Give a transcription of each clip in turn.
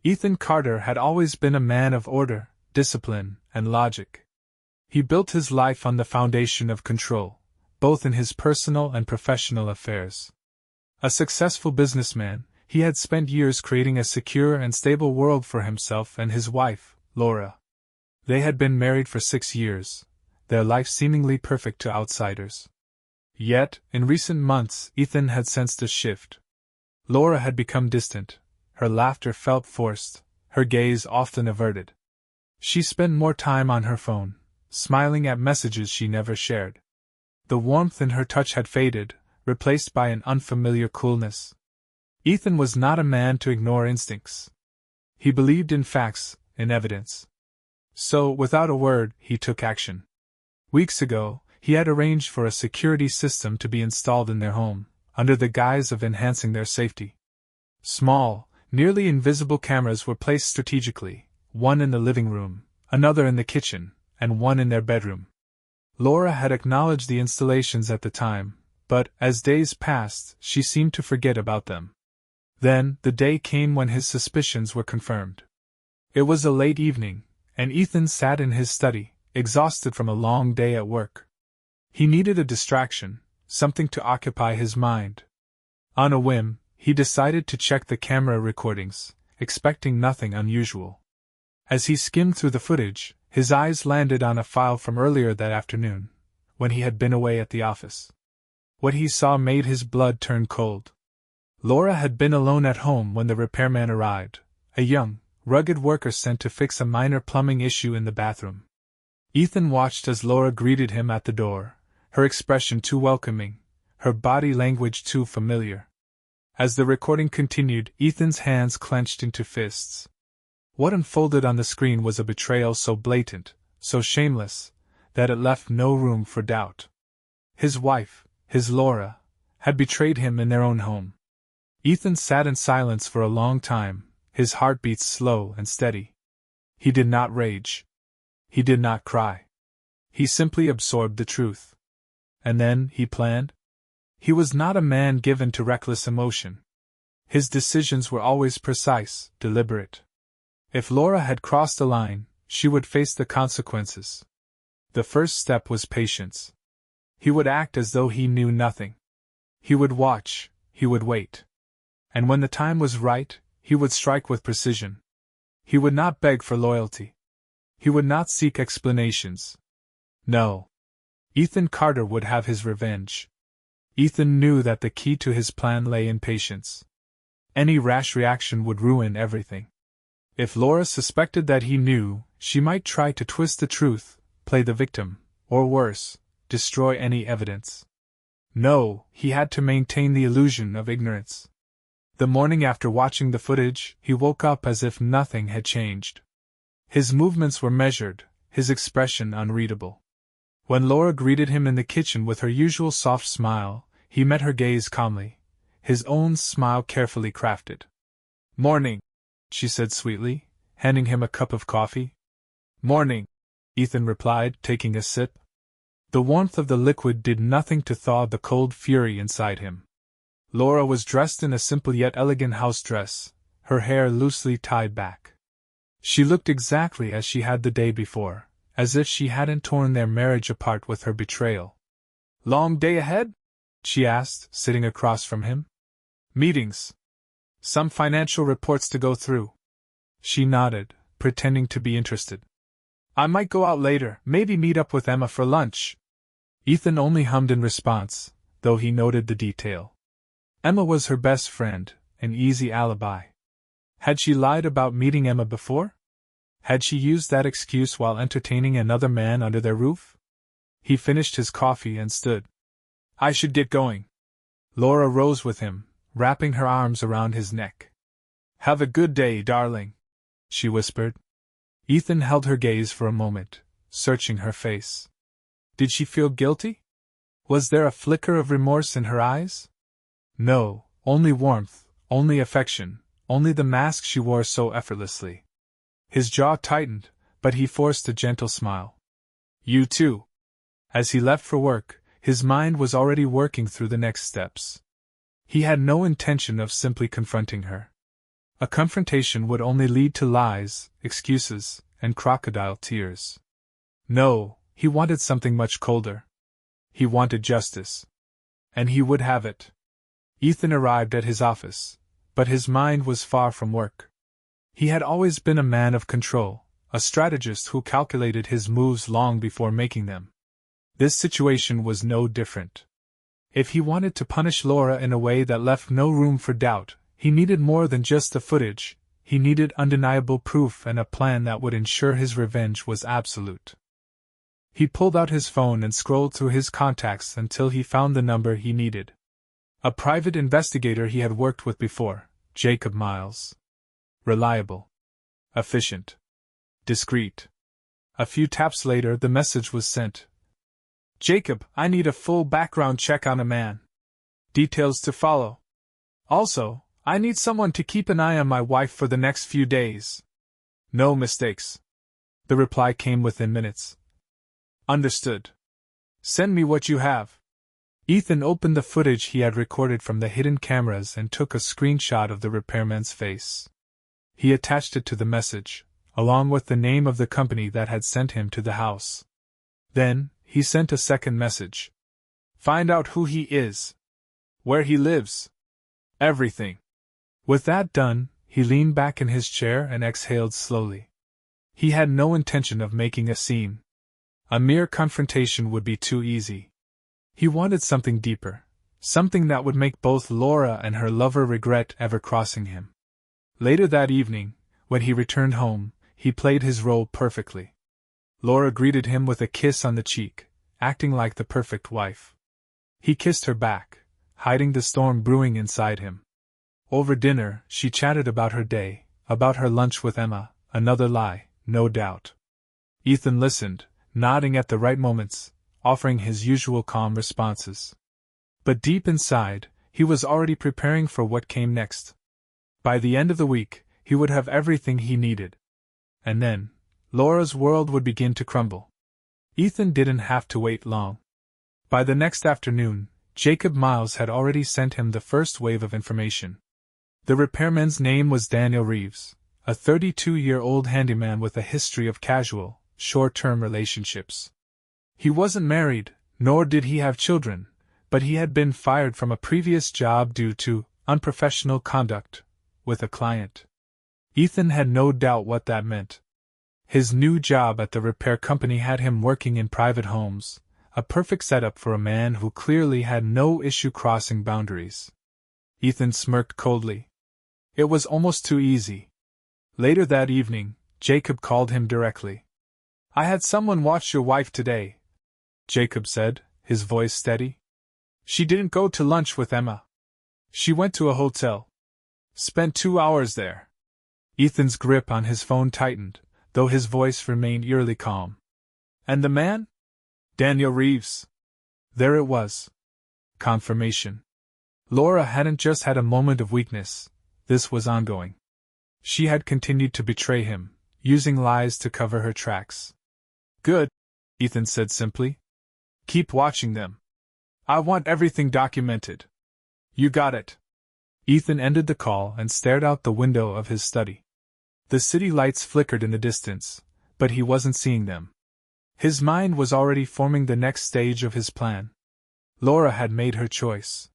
Ethan Carter had always been a man of order, discipline, and logic. He built his life on the foundation of control, both in his personal and professional affairs. A successful businessman, he had spent years creating a secure and stable world for himself and his wife, Laura. They had been married for 6 years, their life seemingly perfect to outsiders. Yet, in recent months, Ethan had sensed a shift. Laura had become distant, her laughter felt forced, her gaze often averted. She spent more time on her phone, smiling at messages she never shared. The warmth in her touch had faded, replaced by an unfamiliar coolness. Ethan was not a man to ignore instincts. He believed in facts, in evidence. So, without a word, he took action. Weeks ago, he had arranged for a security system to be installed in their home, under the guise of enhancing their safety. Small, nearly invisible cameras were placed strategically, one in the living room, another in the kitchen, and one in their bedroom. Laura had acknowledged the installations at the time, but, as days passed, she seemed to forget about them. Then, the day came when his suspicions were confirmed. It was a late evening, and Ethan sat in his study, exhausted from a long day at work. He needed a distraction, something to occupy his mind. On a whim, he decided to check the camera recordings, expecting nothing unusual. As he skimmed through the footage, his eyes landed on a file from earlier that afternoon, when he had been away at the office. What he saw made his blood turn cold. Laura had been alone at home when the repairman arrived, a young, rugged worker sent to fix a minor plumbing issue in the bathroom. Ethan watched as Laura greeted him at the door, her expression too welcoming, her body language too familiar. As the recording continued, Ethan's hands clenched into fists. What unfolded on the screen was a betrayal so blatant, so shameless, that it left no room for doubt. His wife, his Laura, had betrayed him in their own home. Ethan sat in silence for a long time, his heartbeats slow and steady. He did not rage. He did not cry. He simply absorbed the truth. And then, he planned? He was not a man given to reckless emotion. His decisions were always precise, deliberate. If Laura had crossed a line, she would face the consequences. The first step was patience. He would act as though he knew nothing. He would watch, he would wait. And when the time was right, he would strike with precision. He would not beg for loyalty. He would not seek explanations. No. Ethan Carter would have his revenge. Ethan knew that the key to his plan lay in patience. Any rash reaction would ruin everything. If Laura suspected that he knew, she might try to twist the truth, play the victim, or worse, destroy any evidence. No, he had to maintain the illusion of ignorance. The morning after watching the footage, he woke up as if nothing had changed. His movements were measured, his expression unreadable. When Laura greeted him in the kitchen with her usual soft smile, he met her gaze calmly, his own smile carefully crafted. "Morning," she said sweetly, handing him a cup of coffee. "Morning," Ethan replied, taking a sip. The warmth of the liquid did nothing to thaw the cold fury inside him. Laura was dressed in a simple yet elegant house dress, her hair loosely tied back. She looked exactly as she had the day before, as if she hadn't torn their marriage apart with her betrayal. "Long day ahead?" she asked, sitting across from him. "Meetings. Some financial reports to go through." She nodded, pretending to be interested. "I might go out later, maybe meet up with Emma for lunch." Ethan only hummed in response, though he noted the detail. Emma was her best friend, an easy alibi. Had she lied about meeting Emma before? Had she used that excuse while entertaining another man under their roof? He finished his coffee and stood. "I should get going." Laura rose with him, wrapping her arms around his neck. "Have a good day, darling," she whispered. Ethan held her gaze for a moment, searching her face. Did she feel guilty? Was there a flicker of remorse in her eyes? No, only warmth, only affection, only the mask she wore so effortlessly. His jaw tightened, but he forced a gentle smile. "You too." As he left for work, his mind was already working through the next steps. He had no intention of simply confronting her. A confrontation would only lead to lies, excuses, and crocodile tears. No, he wanted something much colder. He wanted justice. And he would have it. Ethan arrived at his office, but his mind was far from work. He had always been a man of control, a strategist who calculated his moves long before making them. This situation was no different. If he wanted to punish Laura in a way that left no room for doubt, he needed more than just the footage. He needed undeniable proof and a plan that would ensure his revenge was absolute. He pulled out his phone and scrolled through his contacts until he found the number he needed. A private investigator he had worked with before, Jacob Miles. Reliable. Efficient. Discreet. A few taps later, the message was sent. Jacob, I need a full background check on a man. Details to follow. Also, I need someone to keep an eye on my wife for the next few days. No mistakes. The reply came within minutes. Understood. Send me what you have. Ethan opened the footage he had recorded from the hidden cameras and took a screenshot of the repairman's face. He attached it to the message, along with the name of the company that had sent him to the house. Then, he sent a second message. Find out who he is. Where he lives. Everything. With that done, he leaned back in his chair and exhaled slowly. He had no intention of making a scene. A mere confrontation would be too easy. He wanted something deeper, something that would make both Laura and her lover regret ever crossing him. Later that evening, when he returned home, he played his role perfectly. Laura greeted him with a kiss on the cheek, acting like the perfect wife. He kissed her back, hiding the storm brewing inside him. Over dinner, she chatted about her day, about her lunch with Emma, another lie, no doubt. Ethan listened, nodding at the right moments, offering his usual calm responses. But deep inside, he was already preparing for what came next. By the end of the week, he would have everything he needed. And then, Laura's world would begin to crumble. Ethan didn't have to wait long. By the next afternoon, Jacob Miles had already sent him the first wave of information. The repairman's name was Daniel Reeves, a 32-year-old handyman with a history of casual, short-term relationships. He wasn't married, nor did he have children, but he had been fired from a previous job due to unprofessional conduct with a client. Ethan had no doubt what that meant. His new job at the repair company had him working in private homes, a perfect setup for a man who clearly had no issue crossing boundaries. Ethan smirked coldly. It was almost too easy. Later that evening, Jacob called him directly. I had someone watch your wife today, Jacob said, his voice steady. She didn't go to lunch with Emma. She went to a hotel. Spent 2 hours there. Ethan's grip on his phone tightened, though his voice remained eerily calm. And the man? Daniel Reeves. There it was. Confirmation. Laura hadn't just had a moment of weakness, this was ongoing. She had continued to betray him, using lies to cover her tracks. Good, Ethan said simply. Keep watching them. I want everything documented. You got it. Ethan ended the call and stared out the window of his study. The city lights flickered in the distance, but he wasn't seeing them. His mind was already forming the next stage of his plan. Laura had made her choice.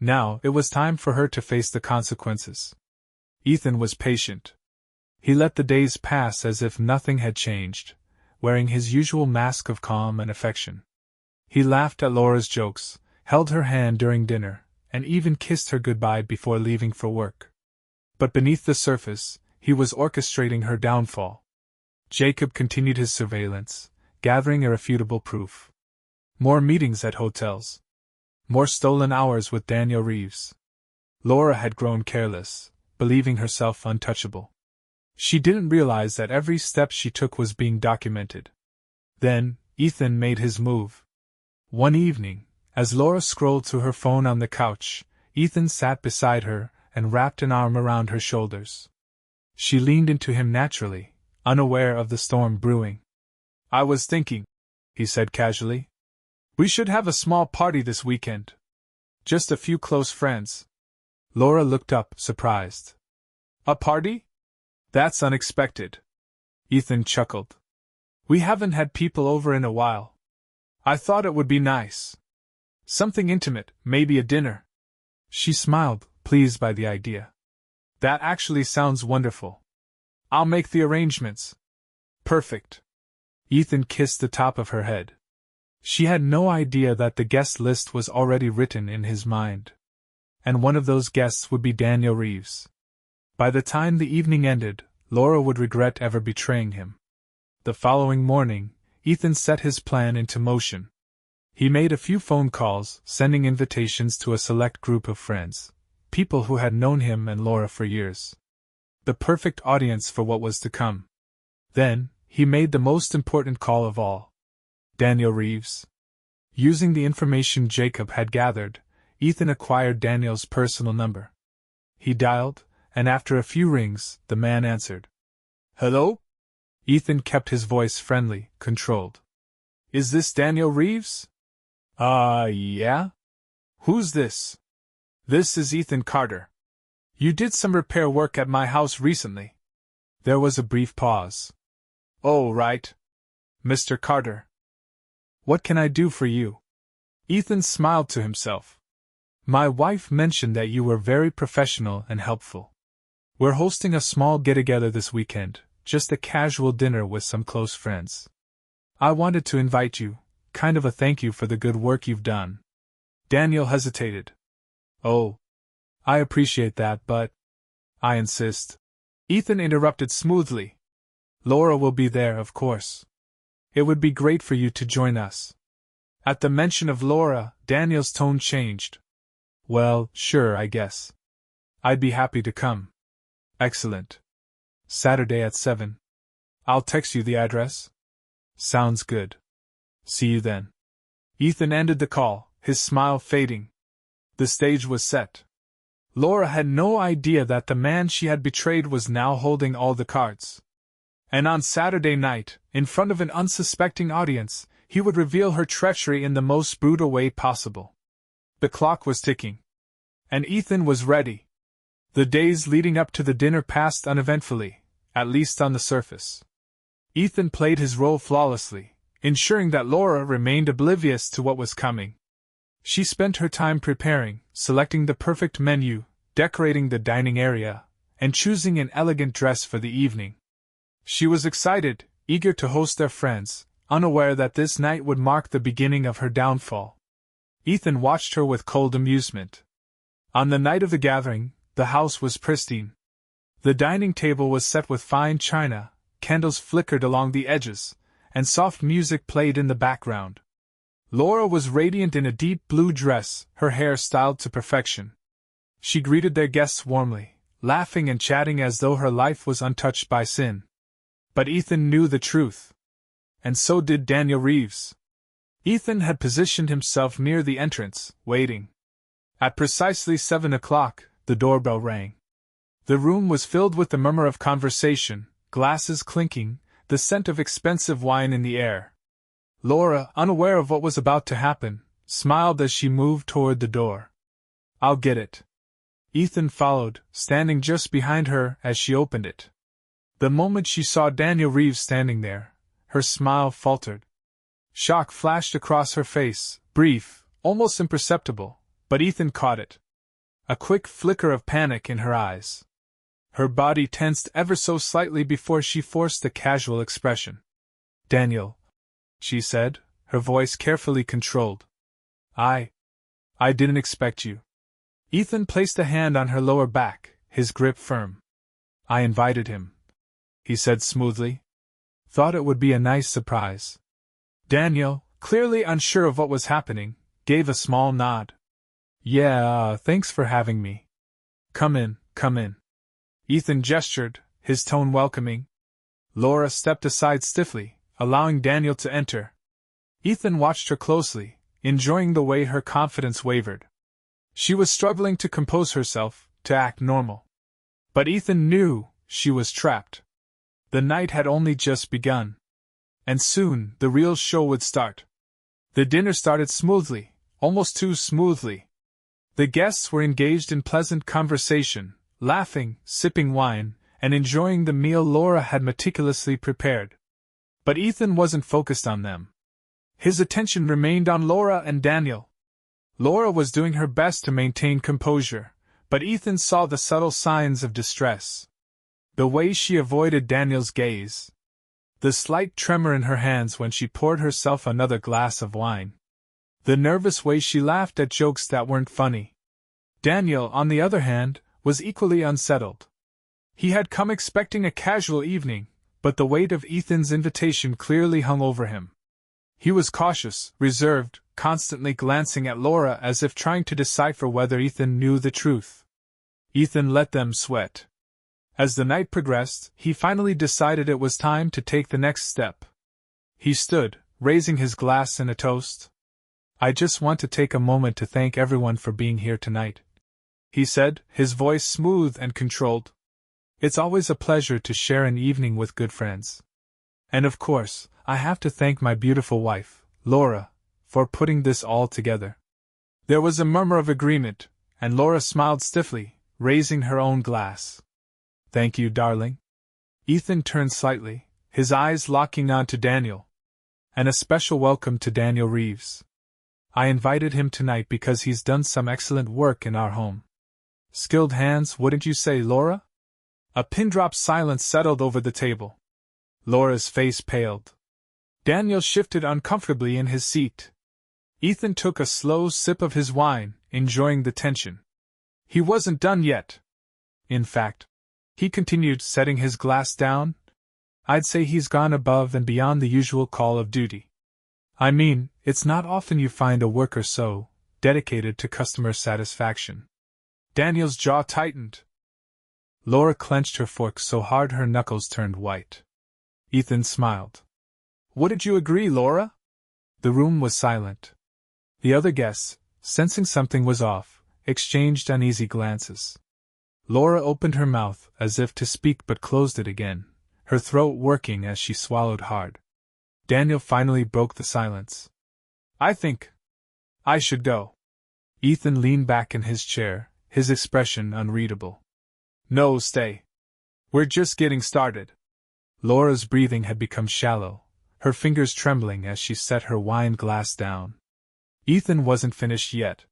Now it was time for her to face the consequences. Ethan was patient. He let the days pass as if nothing had changed, wearing his usual mask of calm and affection. He laughed at Laura's jokes, held her hand during dinner, and even kissed her goodbye before leaving for work. But beneath the surface, he was orchestrating her downfall. Jacob continued his surveillance, gathering irrefutable proof. More meetings at hotels. More stolen hours with Daniel Reeves. Laura had grown careless, believing herself untouchable. She didn't realize that every step she took was being documented. Then, Ethan made his move. One evening, as Laura scrolled through her phone on the couch, Ethan sat beside her and wrapped an arm around her shoulders. She leaned into him naturally, unaware of the storm brewing. I was thinking, he said casually. We should have a small party this weekend. Just a few close friends. Laura looked up, surprised. A party? That's unexpected. Ethan chuckled. We haven't had people over in a while. I thought it would be nice. Something intimate, maybe a dinner. She smiled, pleased by the idea. That actually sounds wonderful. I'll make the arrangements. Perfect. Ethan kissed the top of her head. She had no idea that the guest list was already written in his mind. And one of those guests would be Daniel Reeves. By the time the evening ended, Laura would regret ever betraying him. The following morning, Ethan set his plan into motion. He made a few phone calls, sending invitations to a select group of friends, people who had known him and Laura for years. The perfect audience for what was to come. Then, he made the most important call of all. Daniel Reeves. Using the information Jacob had gathered, Ethan acquired Daniel's personal number. He dialed, and after a few rings, the man answered. Hello? Ethan kept his voice friendly, controlled. Is this Daniel Reeves? Yeah? Who's this? This is Ethan Carter. You did some repair work at my house recently. There was a brief pause. Oh, right. Mr. Carter. What can I do for you? Ethan smiled to himself. My wife mentioned that you were very professional and helpful. We're hosting a small get-together this weekend, just a casual dinner with some close friends. I wanted to invite you, kind of a thank you for the good work you've done. Daniel hesitated. Oh, I appreciate that, but I insist. Ethan interrupted smoothly. Laura will be there, of course. It would be great for you to join us. At the mention of Laura, Daniel's tone changed. Well, sure, I guess. I'd be happy to come. Excellent. Saturday at 7. I'll text you the address. Sounds good. See you then. Ethan ended the call, his smile fading. The stage was set. Laura had no idea that the man she had betrayed was now holding all the cards. And on Saturday night, in front of an unsuspecting audience, he would reveal her treachery in the most brutal way possible. The clock was ticking. And Ethan was ready. The days leading up to the dinner passed uneventfully, at least on the surface. Ethan played his role flawlessly, ensuring that Laura remained oblivious to what was coming. She spent her time preparing, selecting the perfect menu, decorating the dining area, and choosing an elegant dress for the evening. She was excited, eager to host their friends, unaware that this night would mark the beginning of her downfall. Ethan watched her with cold amusement. On the night of the gathering, the house was pristine. The dining table was set with fine china, candles flickered along the edges, and soft music played in the background. Laura was radiant in a deep blue dress, her hair styled to perfection. She greeted their guests warmly, laughing and chatting as though her life was untouched by sin. But Ethan knew the truth. And so did Daniel Reeves. Ethan had positioned himself near the entrance, waiting. At precisely 7 o'clock, the doorbell rang. The room was filled with the murmur of conversation, glasses clinking, the scent of expensive wine in the air. Laura, unaware of what was about to happen, smiled as she moved toward the door. I'll get it. Ethan followed, standing just behind her as she opened it. The moment she saw Daniel Reeves standing there, her smile faltered. Shock flashed across her face, brief, almost imperceptible, but Ethan caught it. A quick flicker of panic in her eyes. Her body tensed ever so slightly before she forced a casual expression. Daniel, she said, her voice carefully controlled. I didn't expect you. Ethan placed a hand on her lower back, his grip firm. I invited him, he said smoothly. Thought it would be a nice surprise. Daniel, clearly unsure of what was happening, gave a small nod. Yeah, thanks for having me. Come in, come in. Ethan gestured, his tone welcoming. Laura stepped aside stiffly, allowing Daniel to enter. Ethan watched her closely, enjoying the way her confidence wavered. She was struggling to compose herself, to act normal. But Ethan knew she was trapped. The night had only just begun. And soon, the real show would start. The dinner started smoothly, almost too smoothly. The guests were engaged in pleasant conversation, laughing, sipping wine, and enjoying the meal Laura had meticulously prepared. But Ethan wasn't focused on them. His attention remained on Laura and Daniel. Laura was doing her best to maintain composure, but Ethan saw the subtle signs of distress. The way she avoided Daniel's gaze. The slight tremor in her hands when she poured herself another glass of wine. The nervous way she laughed at jokes that weren't funny. Daniel, on the other hand, was equally unsettled. He had come expecting a casual evening, but the weight of Ethan's invitation clearly hung over him. He was cautious, reserved, constantly glancing at Laura as if trying to decipher whether Ethan knew the truth. Ethan let them sweat. As the night progressed, he finally decided it was time to take the next step. He stood, raising his glass in a toast. "I just want to take a moment to thank everyone for being here tonight," he said, his voice smooth and controlled. "It's always a pleasure to share an evening with good friends. And of course, I have to thank my beautiful wife, Laura, for putting this all together." There was a murmur of agreement, and Laura smiled stiffly, raising her own glass. "Thank you, darling." Ethan turned slightly, his eyes locking on to Daniel. "And a special welcome to Daniel Reeves. I invited him tonight because he's done some excellent work in our home." "Skilled hands, wouldn't you say, Laura?" A pin-drop silence settled over the table. Laura's face paled. Daniel shifted uncomfortably in his seat. Ethan took a slow sip of his wine, enjoying the tension. He wasn't done yet. "In fact," he continued, setting his glass down, "I'd say he's gone above and beyond the usual call of duty. I mean, it's not often you find a worker so dedicated to customer satisfaction." Daniel's jaw tightened. Laura clenched her fork so hard her knuckles turned white. Ethan smiled. "Wouldn't you agree, Laura?" The room was silent. The other guests, sensing something was off, exchanged uneasy glances. Laura opened her mouth as if to speak but closed it again, her throat working as she swallowed hard. Daniel finally broke the silence. "I think I should go." Ethan leaned back in his chair, his expression unreadable. "No, stay. We're just getting started." Laura's breathing had become shallow, her fingers trembling as she set her wine glass down. Ethan wasn't finished yet.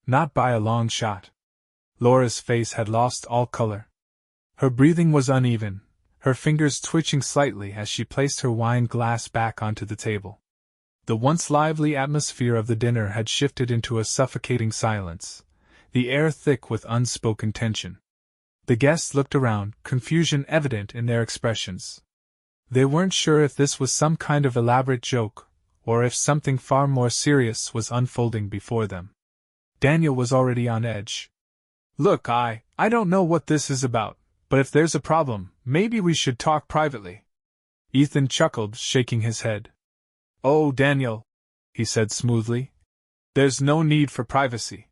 Not by a long shot. Laura's face had lost all color. Her breathing was uneven, her fingers twitching slightly as she placed her wine glass back onto the table. The once lively atmosphere of the dinner had shifted into a suffocating silence, the air thick with unspoken tension. The guests looked around, confusion evident in their expressions. They weren't sure if this was some kind of elaborate joke, or if something far more serious was unfolding before them. Daniel was already on edge. "Look, I don't know what this is about, but if there's a problem, maybe we should talk privately." Ethan chuckled, shaking his head. "Oh, Daniel," he said smoothly, "there's no need for privacy.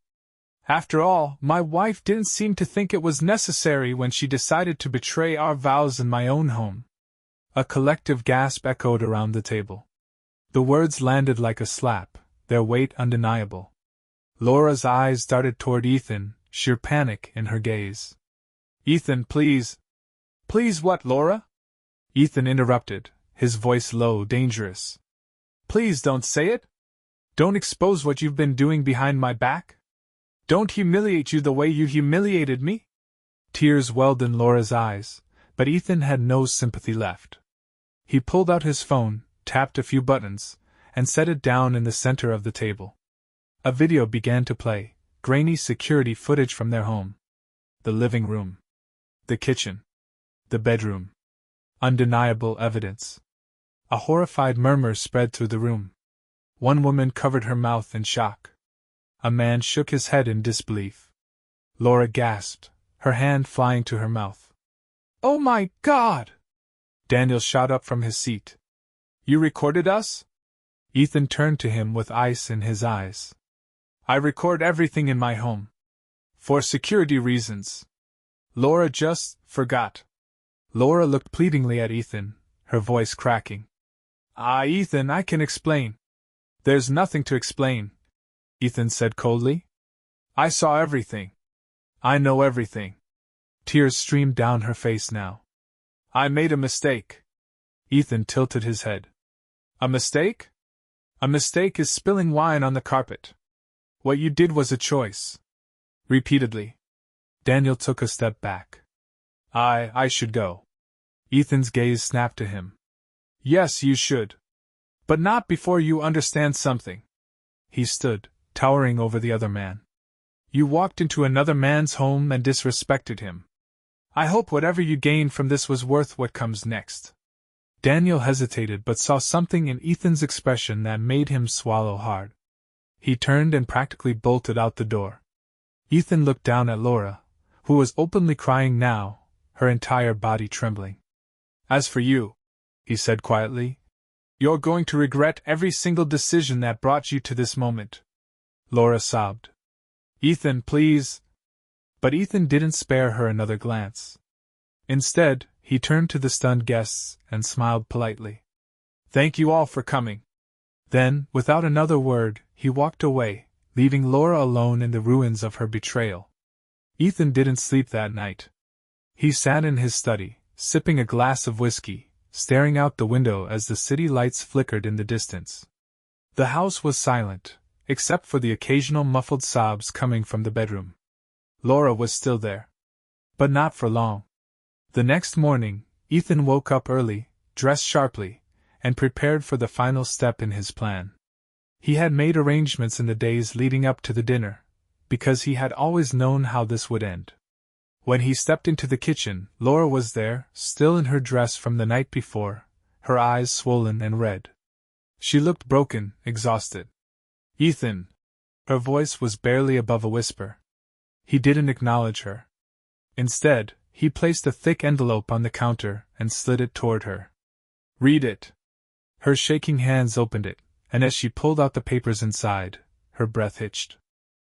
After all, my wife didn't seem to think it was necessary when she decided to betray our vows in my own home." A collective gasp echoed around the table. The words landed like a slap, their weight undeniable. Laura's eyes darted toward Ethan, sheer panic in her gaze. "Ethan, please." "Please what, Laura?" Ethan interrupted, his voice low, dangerous. "Please don't say it. Don't expose what you've been doing behind my back. Don't humiliate you the way you humiliated me." Tears welled in Laura's eyes, but Ethan had no sympathy left. He pulled out his phone, tapped a few buttons, and set it down in the center of the table. A video began to play, grainy security footage from their home. The living room. The kitchen. The bedroom. Undeniable evidence. A horrified murmur spread through the room. One woman covered her mouth in shock. A man shook his head in disbelief. Laura gasped, her hand flying to her mouth. "Oh my God!" Daniel shot up from his seat. "You recorded us?" Ethan turned to him with ice in his eyes. "I record everything in my home. For security reasons. Laura just forgot." Laura looked pleadingly at Ethan, her voice cracking. Ethan, I can explain." "There's nothing to explain," Ethan said coldly. "I saw everything. I know everything. Tears streamed down her face now. I made a mistake. Ethan tilted his head. A mistake? A mistake is spilling wine on the carpet. What you did was a choice. Repeatedly. Daniel took a step back. I should go. Ethan's gaze snapped to him. Yes, you should. But not before you understand something. He stood, towering over the other man. You walked into another man's home and disrespected him. I hope whatever you gained from this was worth what comes next. Daniel hesitated but saw something in Ethan's expression that made him swallow hard. He turned and practically bolted out the door. Ethan looked down at Laura, who was openly crying now, her entire body trembling. As for you, he said quietly, you're going to regret every single decision that brought you to this moment. Laura sobbed. Ethan, please. But Ethan didn't spare her another glance. Instead, he turned to the stunned guests and smiled politely. Thank you all for coming. Then, without another word, he walked away, leaving Laura alone in the ruins of her betrayal. Ethan didn't sleep that night. He sat in his study, sipping a glass of whiskey, staring out the window as the city lights flickered in the distance. The house was silent, except for the occasional muffled sobs coming from the bedroom. Laura was still there. But not for long. The next morning, Ethan woke up early, dressed sharply, and prepared for the final step in his plan. He had made arrangements in the days leading up to the dinner, because he had always known how this would end. When he stepped into the kitchen, Laura was there, still in her dress from the night before, her eyes swollen and red. She looked broken, exhausted. Ethan. Her voice was barely above a whisper. He didn't acknowledge her. Instead, he placed a thick envelope on the counter and slid it toward her. Read it. Her shaking hands opened it, and as she pulled out the papers inside, her breath hitched.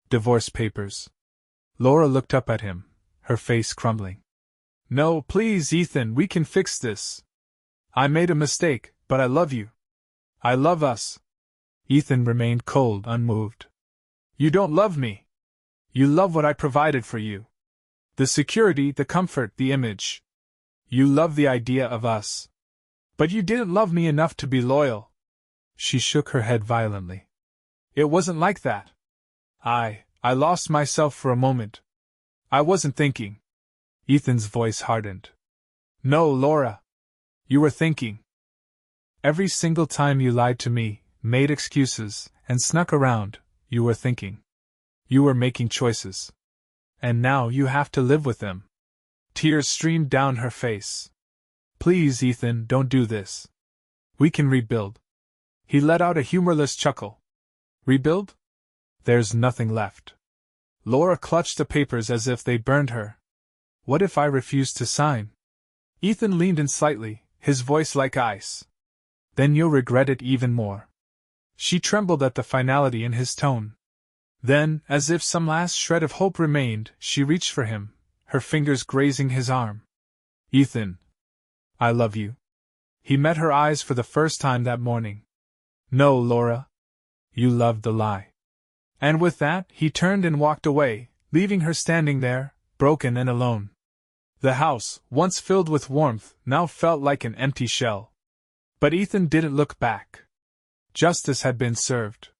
Divorce papers. Laura looked up at him, her face crumbling. No, please, Ethan, we can fix this. I made a mistake, but I love you. I love us. Ethan remained cold, unmoved. You don't love me. You love what I provided for you. The security, the comfort, the image. You love the idea of us. But you didn't love me enough to be loyal. She shook her head violently. It wasn't like that. I lost myself for a moment. I wasn't thinking. Ethan's voice hardened. No, Laura. You were thinking. Every single time you lied to me, made excuses, and snuck around, you were thinking. You were making choices. And now you have to live with them. Tears streamed down her face. Please, Ethan, don't do this. We can rebuild. He let out a humorless chuckle. Rebuild? There's nothing left. Laura clutched the papers as if they burned her. What if I refuse to sign? Ethan leaned in slightly, his voice like ice. Then you'll regret it even more. She trembled at the finality in his tone. Then, as if some last shred of hope remained, she reached for him, her fingers grazing his arm. Ethan. I love you. He met her eyes for the first time that morning. No, Laura. You loved the lie. And with that, he turned and walked away, leaving her standing there, broken and alone. The house, once filled with warmth, now felt like an empty shell. But Ethan didn't look back. Justice had been served.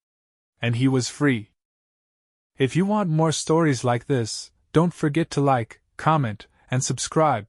And he was free. If you want more stories like this, don't forget to like, comment, and subscribe.